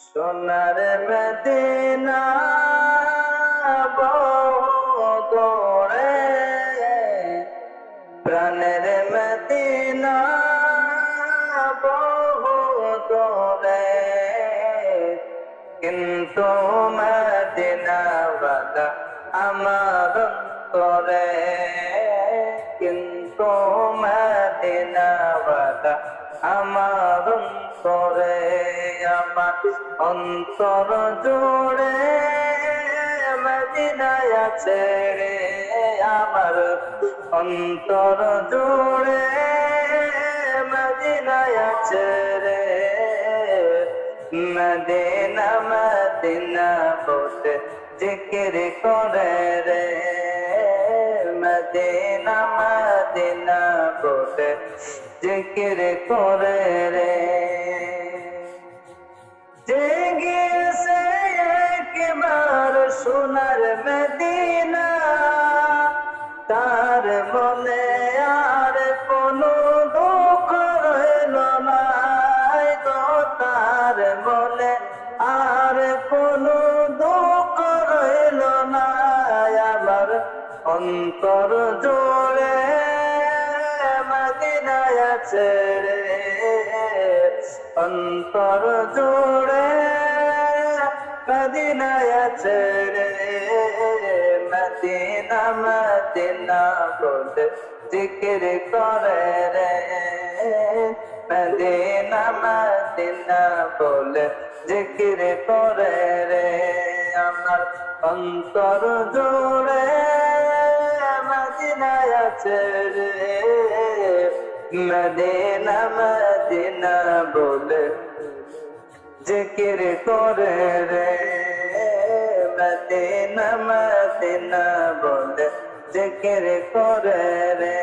সোনার মদিনা বহু দূরে, প্রাণের মদিনা বহু দূরে, কিন্তু মদিনাওয়ালা আমার অন্তরে, কিন্তু মদিনাওয়ালা আমার অন্তরে, আমার অন্তর জুড়ে মদিনায় আছে রে, আমার অন্তর জুড়ে মদিনায় আছে রে। মদিনা মদিনা বলে জিকির করে রে, মদিনা মদিনা বলে জিকির করে রে। জেগেছে একবার সোনার মদিনা, তার মনে আর কোনো দুঃখ রইল না গো, তার মনে আর কোনো দুঃখ রইল না। আমার অন্তর জুড়ে মদিনায় আছে রে, অন্তর জুড়ে মদিনায় আছে রে। মদিনা মদিনা বলে জিকির করে রে, মদিনা মদিনা বলে জিকির করে রে। আমার অন্তর জুড়ে মদিনায় আছে রে, মদিনা মদিনা বলে জিকির করে রে, মদিনা মদিনা বলে জিকির করে রে।